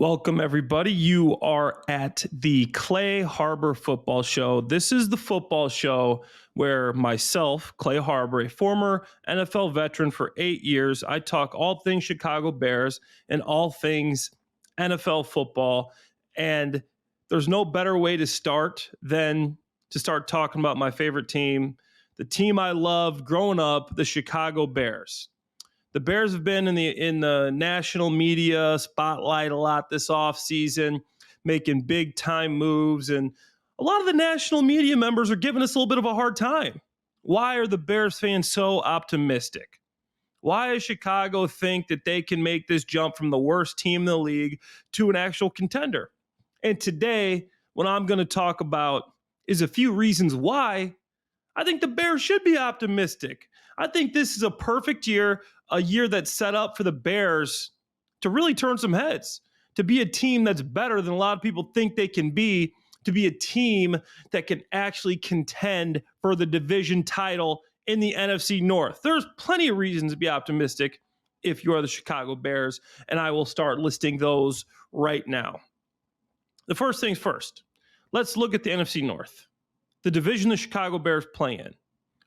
Welcome, everybody. You are at the Clay Harbor Football Show. This is the football show where myself, Clay Harbor, a former NFL veteran for 8 years, I talk all things Chicago Bears and all things NFL football. And there's no better way to start than to start talking about my favorite team, the team I loved growing up, the Chicago Bears. The Bears have been in the national media spotlight a lot this offseason, making big time moves, and a lot of the national media members are giving us a little bit of a hard time. Why are the Bears fans so optimistic? Why does Chicago think that they can make this jump from the worst team in the league to an actual contender? And today, what I'm going to talk about is a few reasons why I think the Bears should be optimistic. I think this is a perfect year, a year that's set up for the Bears to really turn some heads, to be a team that's better than a lot of people think they can be, to be a team that can actually contend for the division title in the NFC North. There's plenty of reasons to be optimistic if you are the Chicago Bears, and I will start listing those right now. The first things first, let's look at the NFC North. The division the Chicago Bears play in.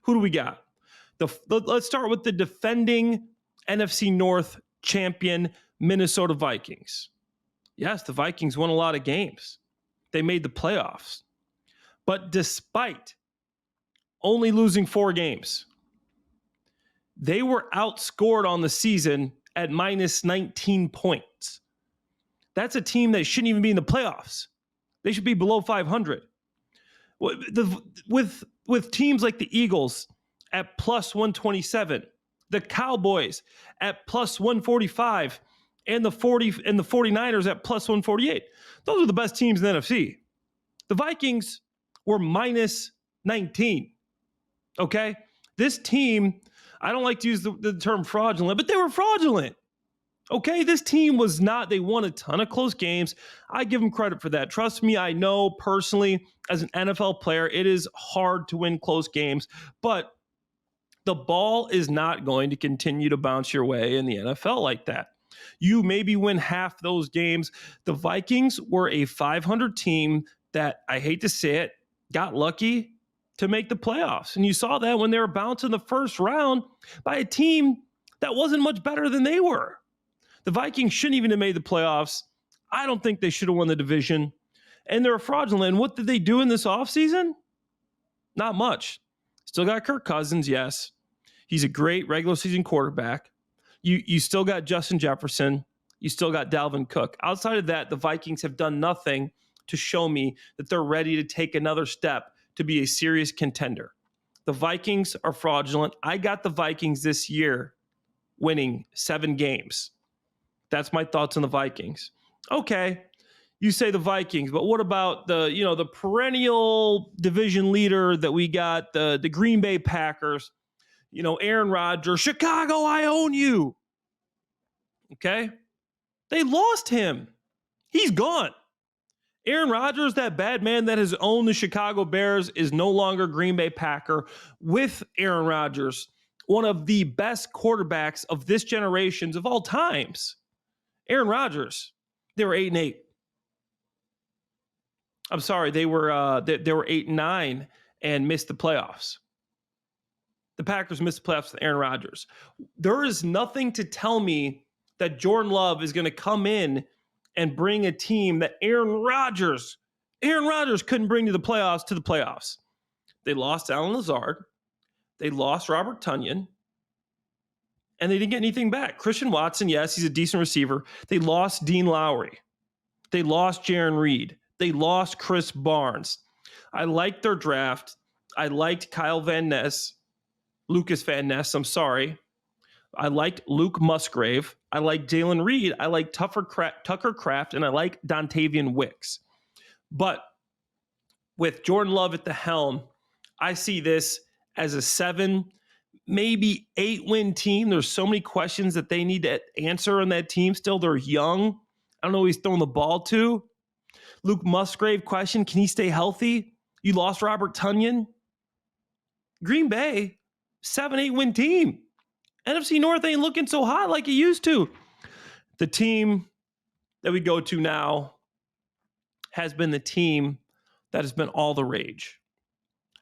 Who do we got? Let's start with the defending NFC North champion Minnesota Vikings. Yes, the Vikings won a lot of games. They made the playoffs. But despite only losing 4 games, they were outscored on the season at minus 19 points. That's a team that shouldn't even be in the playoffs. They should be below 500. With teams like the Eagles at plus 127, the Cowboys at plus 145, and the 49ers at plus 148. Those are the best teams in the NFC. The Vikings were minus 19. Okay? This team, I don't like to use the term fraudulent, but they were fraudulent. Okay, this team was not, they won a ton of close games. I give them credit for that. Trust me, I know personally as an NFL player, it is hard to win close games, but the ball is not going to continue to bounce your way in the NFL like that. You maybe win half those games. The Vikings were a 500 team that, I hate to say it, got lucky to make the playoffs. And you saw that when they were bounced in the first round by a team that wasn't much better than they were. The Vikings shouldn't even have made the playoffs. I don't think they should have won the division. And they're fraudulent. And what did they do in this offseason? Not much. Still got Kirk Cousins, yes. He's a great regular season quarterback. You still got Justin Jefferson. You still got Dalvin Cook. Outside of that, the Vikings have done nothing to show me that they're ready to take another step to be a serious contender. The Vikings are fraudulent. I got the Vikings this year winning 7 games. That's my thoughts on the Vikings. Okay, you say the Vikings, but what about the perennial division leader that we got, the Green Bay Packers? Aaron Rodgers, Chicago, I own you. Okay, they lost him. He's gone. Aaron Rodgers, that bad man that has owned the Chicago Bears, is no longer Green Bay Packer. With Aaron Rodgers, one of the best quarterbacks of this generation's of all times. Aaron Rodgers, they were 8-8. I'm sorry, they were 8-9 and missed the playoffs. The Packers missed the playoffs with Aaron Rodgers. There is nothing to tell me that Jordan Love is going to come in and bring a team that Aaron Rodgers couldn't bring to the playoffs. They lost Allen Lazard. They lost Robert Tonyan. And they didn't get anything back. Christian Watson, yes, he's a decent receiver. They lost Dean Lowry. They lost Jaron Reed. They lost Chris Barnes. I liked their draft. I liked Lucas Van Ness, I'm sorry. I liked Luke Musgrave. I liked Jalen Reed. I liked Tucker Kraft, and I like Dontavian Wicks. But with Jordan Love at the helm, I see this as a 7, maybe 8-win team. There's so many questions that they need to answer on that team still. They're young. I don't know who he's throwing the ball to. Luke Musgrave question, can he stay healthy? You lost Robert Tonyan. Green Bay, 7-8-win team. NFC North ain't looking so hot like it used to. The team that we go to now has been the team that has been all the rage.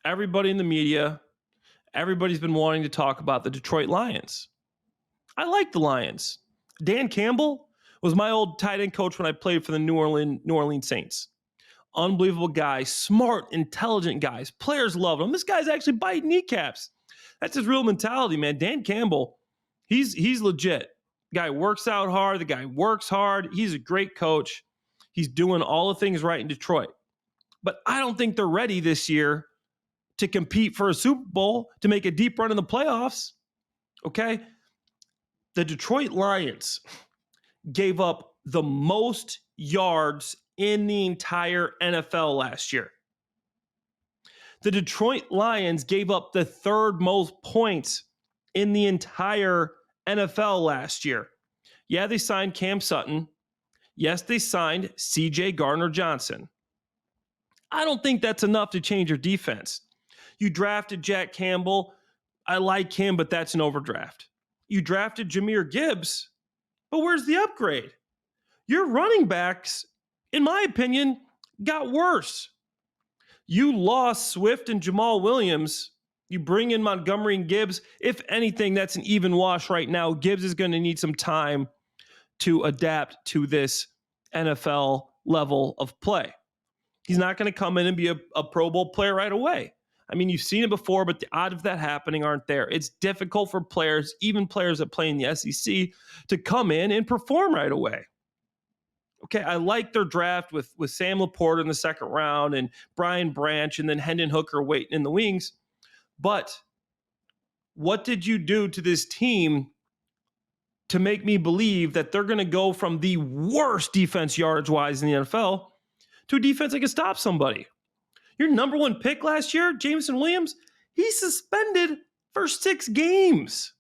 Everybody in the media, everybody's been wanting to talk about the Detroit Lions. I like the Lions. Dan Campbell was my old tight end coach when I played for the New Orleans Saints. Unbelievable guy, smart, intelligent guys. Players love him. This guy's actually biting kneecaps. That's his real mentality, man. Dan Campbell, he's legit. Guy works out hard. The guy works hard. He's a great coach. He's doing all the things right in Detroit. But I don't think they're ready this year to compete for a Super Bowl, to make a deep run in the playoffs. Okay? The Detroit Lions gave up the most yards in the entire NFL last year. The Detroit Lions gave up the third most points in the entire NFL last year. Yeah, they signed Cam Sutton. Yes, they signed C.J. Gardner-Johnson. I don't think that's enough to change your defense. You drafted Jack Campbell. I like him, but that's an overdraft. You drafted Jahmyr Gibbs, but where's the upgrade? Your running backs, in my opinion, got worse. You lost Swift and Jamal Williams. You bring in Montgomery and Gibbs. If anything, that's an even wash right now. Gibbs is going to need some time to adapt to this NFL level of play. He's not going to come in and be a Pro Bowl player right away. I mean, you've seen it before, but the odds of that happening aren't there. It's difficult for players, even players that play in the SEC, to come in and perform right away. Okay, I like their draft with Sam Laporta in the second round and Brian Branch and then Hendon Hooker waiting in the wings. But what did you do to this team to make me believe that they're going to go from the worst defense yardage-wise in the NFL to a defense that can stop somebody? Your number one pick last year, Jameson Williams, he's suspended for 6 games.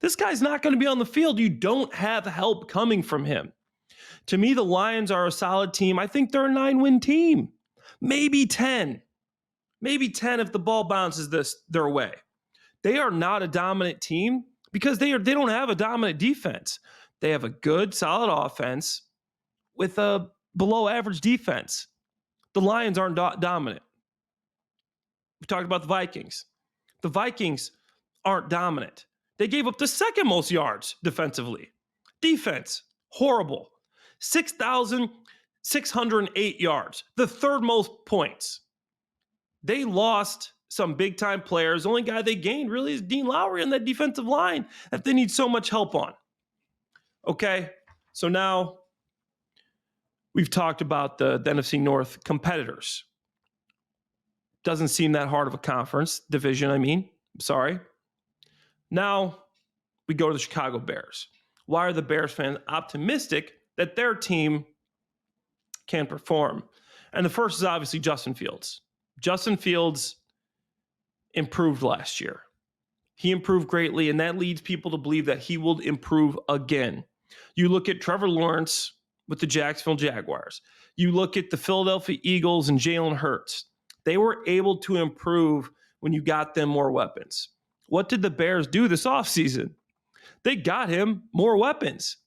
This guy's not going to be on the field. You don't have help coming from him. To me, the Lions are a solid team. I think they're a 9-win team. Maybe 10. Maybe 10 if the ball bounces their way. They are not a dominant team because they don't have a dominant defense. They have a good, solid offense with a below-average defense. The Lions aren't dominant. We talked about the Vikings. The Vikings aren't dominant. They gave up the second most yards defensively. Defense, horrible. 6,608 yards, the third most points. They lost some big-time players. The only guy they gained really is Dean Lowry on that defensive line that they need so much help on. Okay, so now we've talked about the NFC North competitors. Doesn't seem that hard of a conference, division, I'm sorry. Now we go to the Chicago Bears. Why are the Bears fans optimistic that their team can perform? And the first is obviously Justin Fields. Justin Fields improved last year. He improved greatly, and that leads people to believe that he will improve again. You look at Trevor Lawrence with the Jacksonville Jaguars. You look at the Philadelphia Eagles and Jalen Hurts. They were able to improve when you got them more weapons. What did the Bears do this offseason? They got him more weapons.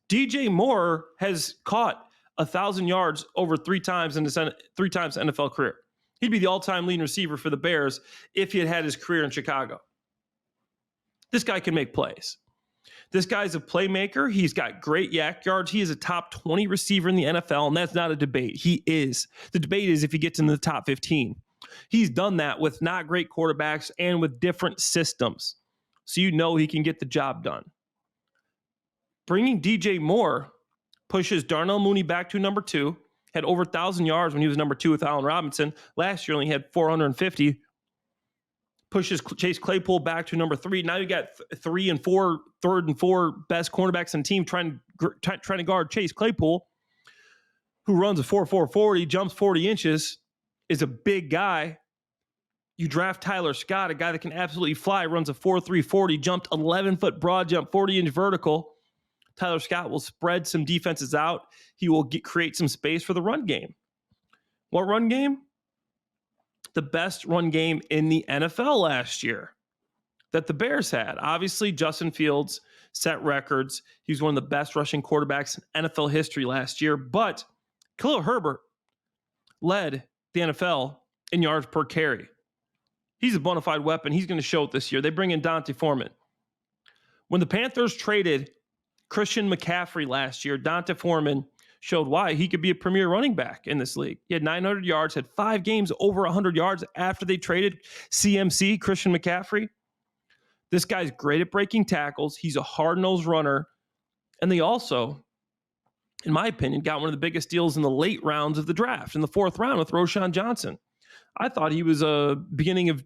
DJ Moore has caught 1,000 yards over 3 times in his NFL career. He'd be the all-time leading receiver for the Bears if he had had his career in Chicago. This guy can make plays. This guy's a playmaker. He's got great yak yards. He is a top 20 receiver in the NFL, and that's not a debate. He is. The debate is if he gets into the top 15. He's done that with not great quarterbacks and with different systems. So you know he can get the job done. Bringing DJ Moore pushes Darnell Mooney back to number 2. Had over 1,000 yards when he was number 2 with Allen Robinson. Last year only had 450. Pushes Chase Claypool back to number 3. Now you got third and four best cornerbacks in the team trying to guard Chase Claypool, who runs a 4.4 40, jumps 40 inches, is a big guy. You draft Tyler Scott, a guy that can absolutely fly, runs a 4.3 40, jumped 11-foot broad jump, 40-inch vertical. Tyler Scott will spread some defenses out. He will create some space for the run game. What run game? The best run game in the NFL last year that the Bears had. Obviously, Justin Fields set records. He was one of the best rushing quarterbacks in NFL history last year. But Khalil Herbert led the NFL in yards per carry. He's a bona fide weapon. He's going to show it this year. They bring in Dante Foreman. When the Panthers traded Christian McCaffrey last year, Dante Foreman showed why he could be a premier running back in this league. He had 900 yards, had 5 games over 100 yards after they traded CMC, Christian McCaffrey. This guy's great at breaking tackles. He's a hard-nosed runner. And they also, in my opinion, got one of the biggest deals in the late rounds of the draft, in the 4th round with Roschon Johnson. I thought he was a beginning of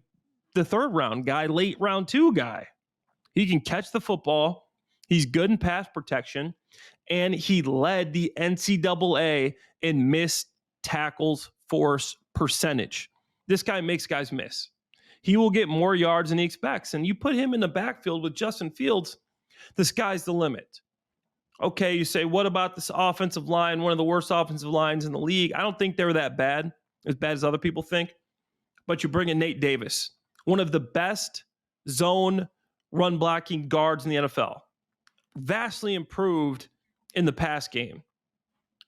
the 3rd round guy, late round 2 guy. He can catch the football. He's good in pass protection. And he led the NCAA in missed tackles force percentage. This guy makes guys miss. He will get more yards than he expects. And you put him in the backfield with Justin Fields, the sky's the limit. Okay, you say, what about this offensive line, one of the worst offensive lines in the league? I don't think they're that bad as other people think. But you bring in Nate Davis, one of the best zone run blocking guards in the NFL. Vastly improved in the pass game.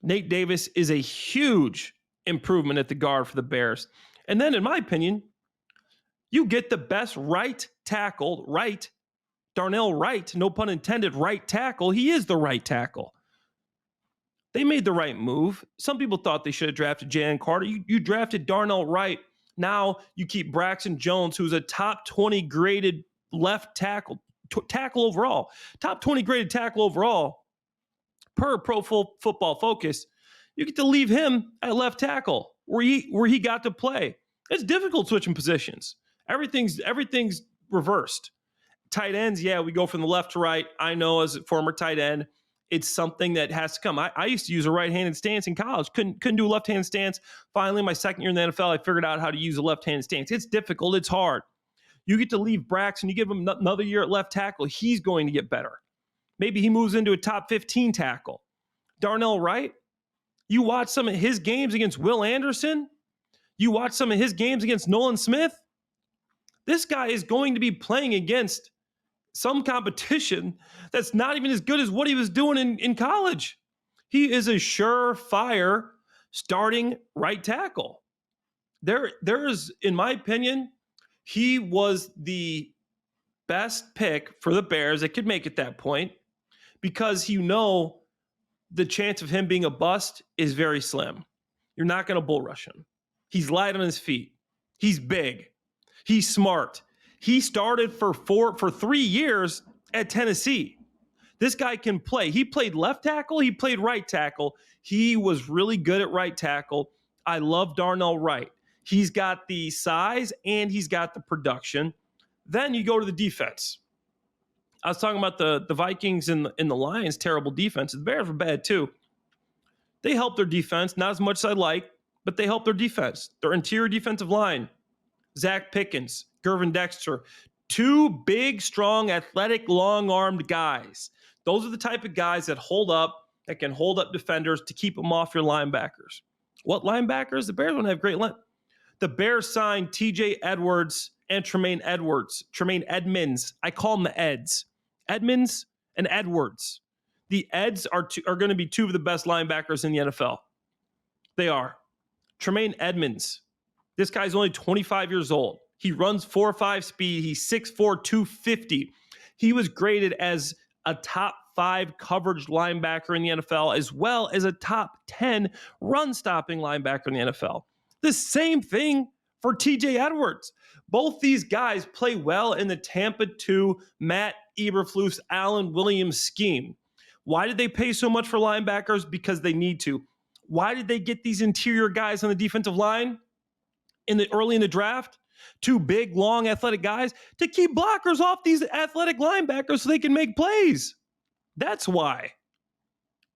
Nate Davis is a huge improvement at the guard for the Bears. And then, in my opinion, you get the best right tackle, Darnell Wright, no pun intended, right tackle. He is the right tackle. They made the right move. Some people thought they should have drafted Jalen Carter. You drafted Darnell Wright. Now you keep Braxton Jones, who's a top 20 graded left tackle overall. Top 20 graded tackle overall per Pro Football Focus. You get to leave him at left tackle where he got to play. It's difficult switching positions. Everything's reversed. Tight ends, yeah, we go from the left to right. I know as a former tight end, it's something that has to come. I used to use a right-handed stance in college. Couldn't do a left-handed stance. Finally, my second year in the NFL, I figured out how to use a left-handed stance. It's difficult. It's hard. You get to leave Braxton. You give him another year at left tackle. He's going to get better. Maybe he moves into a top 15 tackle. Darnell Wright, you watch some of his games against Will Anderson. You watch some of his games against Nolan Smith. This guy is going to be playing against some competition that's not even as good as what he was doing in college. He is a surefire starting right tackle. There's, in my opinion, he was the best pick for the Bears that could make it that point because the chance of him being a bust is very slim. You're not going to bull rush him. He's light on his feet. He's big. He's smart. He started for 3 years at Tennessee. This guy can play. He played left tackle. He played right tackle. He was really good at right tackle. I love Darnell Wright. He's got the size and he's got the production. Then you go to the defense. I was talking about the Vikings and the Lions' terrible defense. The Bears were bad too. They helped their defense, not as much as I like, but they helped their defense. Their interior defensive line, Zach Pickens, Gervin Dexter, 2 big, strong, athletic, long-armed guys. Those are the type of guys that can hold up defenders to keep them off your linebackers. What linebackers? The Bears don't have great line. The Bears signed TJ Edwards and Tremaine Edmonds. I call them the Eds. Edmonds and Edwards. The Eds are going to be 2 of the best linebackers in the NFL. They are. Tremaine Edmonds. This guy's only 25 years old. He runs 4.5 speed. He's 6'4", 250. He was graded as a top 5 coverage linebacker in the NFL, as well as a top 10 run-stopping linebacker in the NFL. The same thing for TJ Edwards. Both these guys play well in the Tampa 2 Matt Eberflus, Alan Williams scheme. Why did they pay so much for linebackers? Because they need to. Why did they get these interior guys on the defensive line early in the draft? 2 big, long, athletic guys to keep blockers off these athletic linebackers so they can make plays. That's why.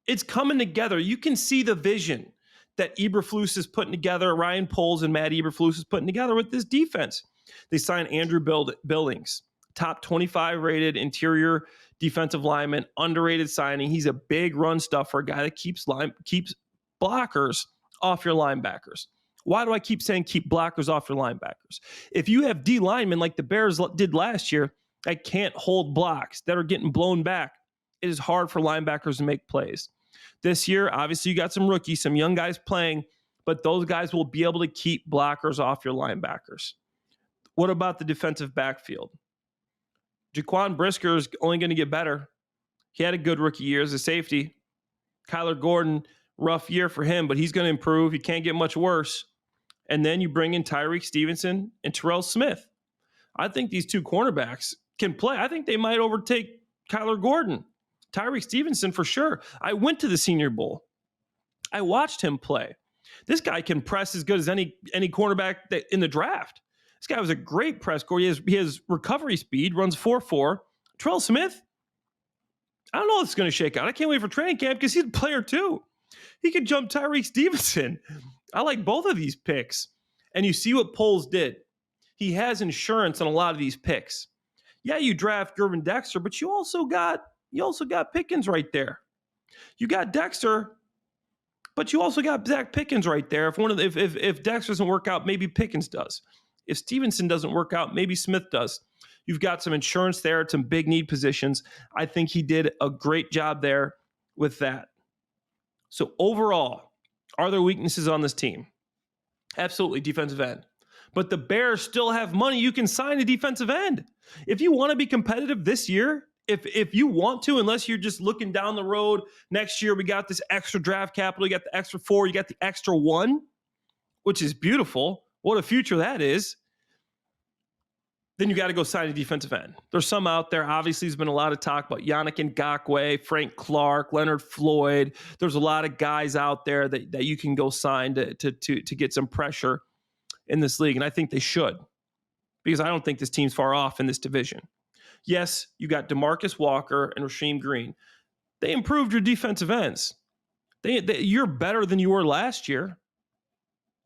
It's coming together. You can see the vision that Eberflus is putting together, Ryan Poles and Matt Eberflus is putting together with this defense. They signed Andrew Billings, top 25 rated interior defensive lineman, underrated signing. He's a big run stuffer, a guy that keeps blockers off your linebackers. Why do I keep saying keep blockers off your linebackers? If you have D linemen like the Bears did last year, that can't hold blocks, that are getting blown back. It is hard for linebackers to make plays. This year, obviously, you got some rookies, some young guys playing, but those guys will be able to keep blockers off your linebackers. What about the defensive backfield? Jaquan Brisker is only going to get better. He had a good rookie year as a safety. Kyler Gordon, rough year for him, but he's going to improve. He can't get much worse. And then you bring in Tyreek Stevenson and Terrell Smith. I think these two cornerbacks can play. I think they might overtake Kyler Gordon. Tyreek Stevenson for sure. I went to the Senior Bowl. I watched him play. This guy can press as good as any cornerback in the draft. This guy was a great press scorer. He has recovery speed, runs 4.4. Terrell Smith, I don't know how it's going to shake out. I can't wait for training camp because he's a player too. He could jump Tyreek Stevenson. I like both of these picks. And you see what Poles did. He has insurance on a lot of these picks. Yeah, you draft Gervin Dexter, but you also got Pickens right there. You got Dexter, but you also got Zach Pickens right there. If Dexter doesn't work out, maybe Pickens does. If Stevenson doesn't work out, maybe Smith does. You've got some insurance there at some big need positions. I think he did a great job there with that. So overall, are there weaknesses on this team? Absolutely, defensive end. But the Bears still have money. You can sign a defensive end. If you want to be competitive this year, if you want to, unless you're just looking down the road, next year we got this extra draft capital, you got the extra 4, you got the extra 1, which is beautiful. What a future that is. Then you got to go sign a defensive end. There's some out there. Obviously, there's been a lot of talk about Yannick Ngakoue, Frank Clark, Leonard Floyd. There's a lot of guys out there that you can go sign to get some pressure in this league, and I think they should, because I don't think this team's far off in this division. Yes, you got DeMarcus Walker and Rasheem Green. They improved your defensive ends. You're better than you were last year.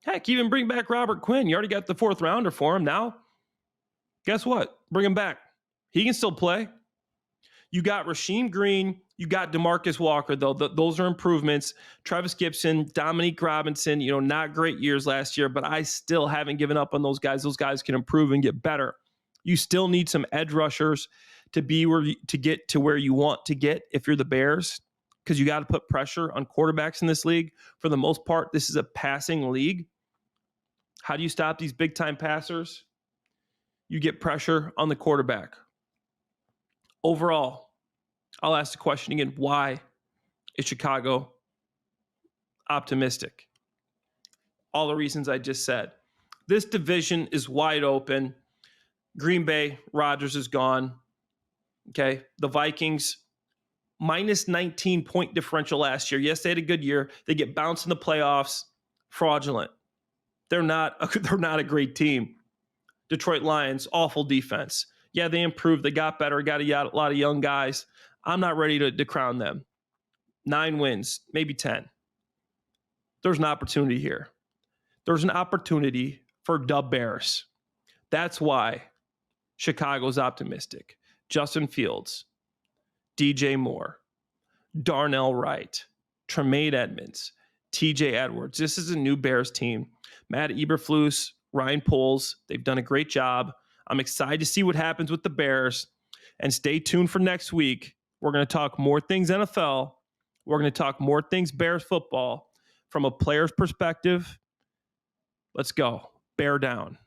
Heck, even bring back Robert Quinn. You already got the 4th rounder for him now. Guess what? Bring him back. He can still play. You got Rasheem Green. You got DeMarcus Walker, though. Those are improvements. Travis Gibson, Dominique Robinson, not great years last year, but I still haven't given up on those guys. Those guys can improve and get better. You still need some edge rushers to get to where you want to get if you're the Bears, because you got to put pressure on quarterbacks in this league. For the most part, this is a passing league. How do you stop these big-time passers? You get pressure on the quarterback. Overall, I'll ask the question again, why is Chicago optimistic? All the reasons I just said. This division is wide open. Green Bay, Rodgers is gone. Okay, the Vikings, minus 19 point differential last year. Yes, they had a good year. They get bounced in the playoffs. Fraudulent. They're not a great team. Detroit Lions, awful defense. Yeah, they improved. They got better. Got a lot of young guys. I'm not ready to crown them. 9 wins, maybe 10. There's an opportunity here. There's an opportunity for the Bears. That's why Chicago's optimistic. Justin Fields, DJ Moore, Darnell Wright, Tremaine Edmonds, TJ Edwards. This is a new Bears team. Matt Eberflus, Ryan Poles, they've done a great job. I'm excited to see what happens with the Bears. And stay tuned for next week. We're going to talk more things NFL. We're going to talk more things Bears football from a player's perspective. Let's go. Bear down.